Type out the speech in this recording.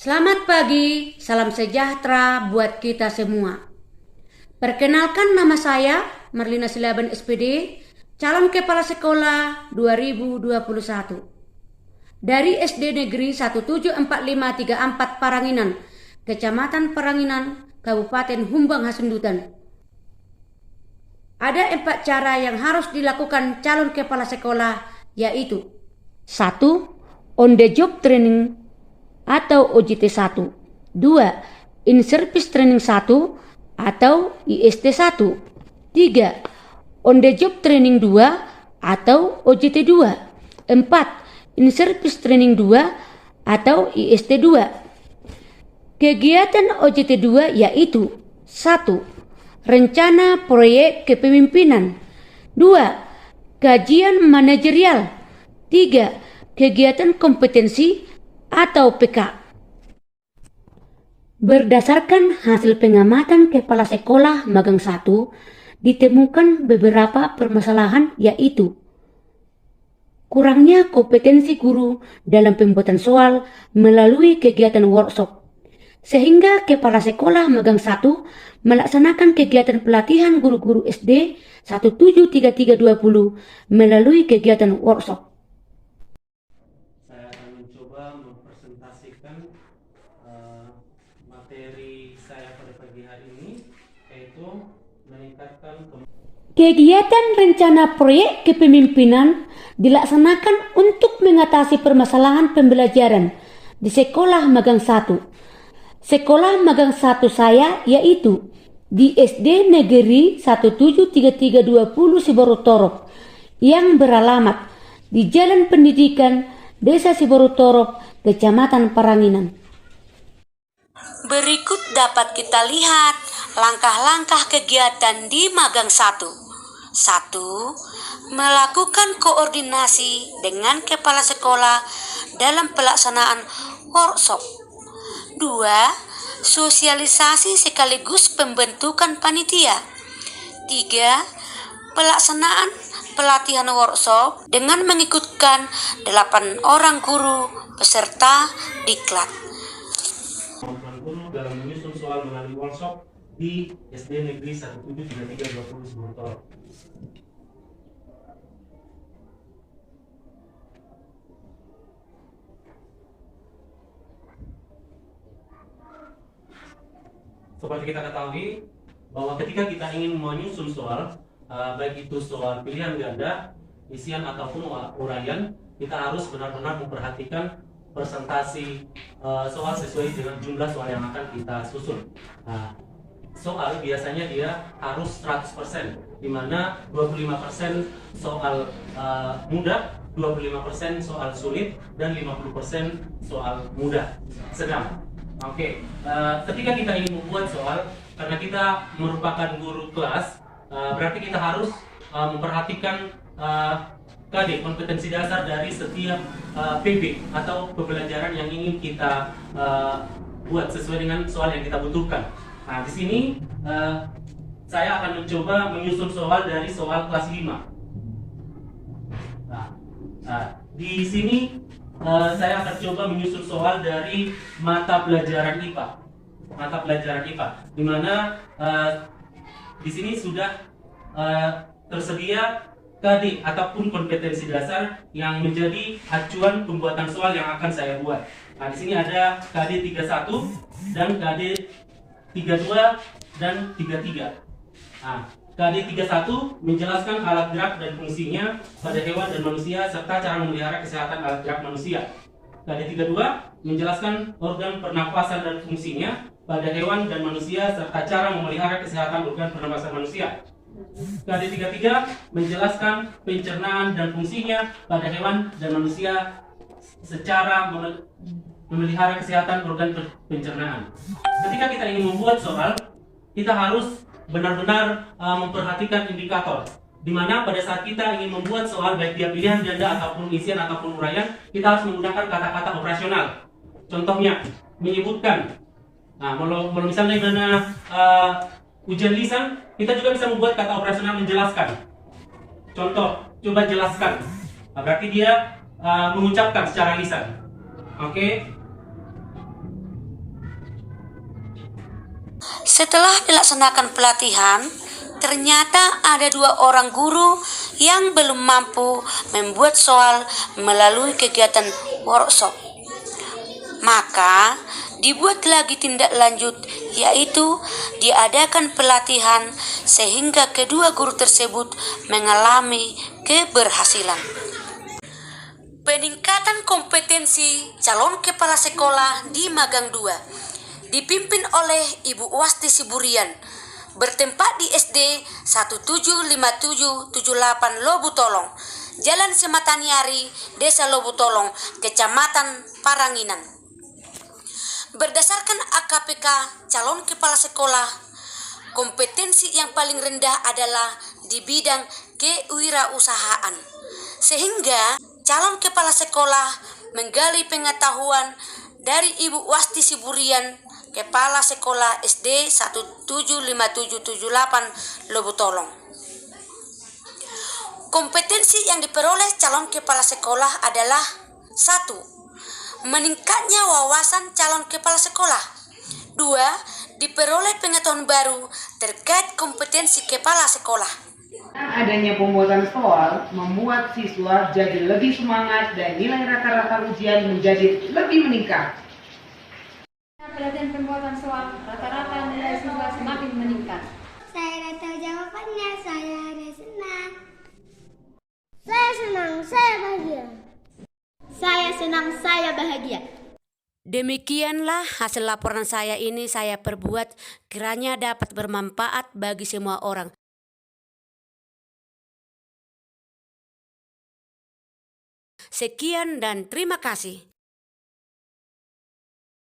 Selamat pagi, salam sejahtera buat kita semua. Perkenalkan, nama saya Marlina Silaban SPD, calon kepala sekolah 2021 dari SD Negeri 174534 Paranginan, Kecamatan Paranginan, Kabupaten Humbang Hasundutan. Ada 4 cara yang harus dilakukan calon kepala sekolah, yaitu 1. On the job training atau OJT 1. 2. In-service training 1 atau IST 1. 3. On the job training 2 atau OJT 2. 4. In-service training 2 atau IST 2. Kegiatan OJT 2 yaitu 1. Rencana proyek kepemimpinan. 2. Kajian manajerial. 3. Kegiatan kompetensi atau PK. Berdasarkan hasil pengamatan kepala sekolah magang 1, ditemukan beberapa permasalahan, yaitu kurangnya kompetensi guru dalam pembuatan soal melalui kegiatan workshop, sehingga kepala sekolah magang 1 melaksanakan kegiatan pelatihan guru-guru SD 173320 melalui kegiatan workshop. Presentasikan materi saya pada pagi hari ini, yaitu meningkatkan kegiatan rencana proyek kepemimpinan dilaksanakan untuk mengatasi permasalahan pembelajaran di sekolah magang 1. Sekolah magang 1 saya yaitu di SD Negeri 173320 Sibarutorop yang beralamat di Jalan Pendidikan Desa Sibarutorop, Kecamatan Paranginan. Berikut dapat kita lihat langkah-langkah kegiatan di magang 1. 1. Melakukan koordinasi dengan kepala sekolah dalam pelaksanaan workshop. 2. Sosialisasi sekaligus pembentukan panitia. 3. Pelaksanaan pelatihan workshop dengan mengikutkan 8 orang guru peserta diklat. Kemampuan guru dalam menyusun soal melalui workshop di SD Negeri 173320 Sibarutorop. Seperti kita ketahui bahwa ketika kita ingin menyusun soal, baik itu soal pilihan ganda, isian ataupun uraian, kita harus benar-benar memperhatikan presentasi soal sesuai dengan jumlah soal yang akan kita susun. Nah, soal biasanya dia harus 100%, di mana 25% soal mudah, 25% soal sulit, dan 50% soal mudah sedang. Oke, ketika kita ingin membuat soal, karena kita merupakan guru kelas, berarti kita harus memperhatikan KD, kompetensi dasar dari setiap PB atau pembelajaran yang ingin kita buat sesuai dengan soal yang kita butuhkan. Nah, di sini saya akan mencoba menyusun soal dari soal kelas 5. Di sini saya akan coba menyusun soal dari mata pelajaran IPA. Mata pelajaran IPA, di mana di sini sudah tersedia KD ataupun kompetensi dasar yang menjadi acuan pembuatan soal yang akan saya buat. Nah, di sini ada KD 31 dan KD 32 dan 33. Nah, KD 31 menjelaskan alat gerak dan fungsinya pada hewan dan manusia serta cara memelihara kesehatan alat gerak manusia. KD 32 menjelaskan organ pernapasan dan fungsinya pada hewan dan manusia serta cara memelihara kesehatan organ pernapasan manusia. KD 33 menjelaskan pencernaan dan fungsinya pada hewan dan manusia secara memelihara kesehatan organ pencernaan. Ketika kita ingin membuat soal, kita harus benar-benar memperhatikan indikator, di mana pada saat kita ingin membuat soal, baik dia pilihan ganda ataupun isian ataupun uraian, kita harus menggunakan kata-kata operasional. Contohnya menyebutkan, nah, kalau misalnya gimana ujian lisan, kita juga bisa membuat kata operasional menjelaskan. Contoh, coba jelaskan. Nah, berarti dia mengucapkan secara lisan. Oke. Setelah dilaksanakan pelatihan, ternyata ada 2 orang guru yang belum mampu membuat soal melalui kegiatan workshop. Maka dibuat lagi tindak lanjut, yaitu diadakan pelatihan sehingga kedua guru tersebut mengalami keberhasilan. Peningkatan kompetensi calon kepala sekolah di Magang 2 dipimpin oleh Ibu Wasti Siburian, bertempat di SD 175778 Lobutolong, Jalan Sematanyari, Desa Lobutolong, Kecamatan Paranginan. Berdasarkan AKPK calon kepala sekolah, kompetensi yang paling rendah adalah di bidang kewirausahaan, sehingga calon kepala sekolah menggali pengetahuan dari Ibu Wasti Siburian, Kepala Sekolah SD 175778 Lobutolong. Kompetensi yang diperoleh calon kepala sekolah adalah 1. Meningkatnya wawasan calon kepala sekolah. 2. Diperoleh pengetahuan baru terkait kompetensi kepala sekolah. Adanya pembuatan soal membuat siswa jadi lebih semangat dan nilai rata-rata ujian menjadi lebih meningkat. Pelatihan pembuatan soal, rata-rata nilai siswa semakin meningkat. Saya tidak tahu jawabannya, saya ada senang. Saya senang, saya bahagia. Saya senang, saya bahagia. Demikianlah hasil laporan saya ini saya perbuat, kiranya dapat bermanfaat bagi semua orang. Sekian dan terima kasih.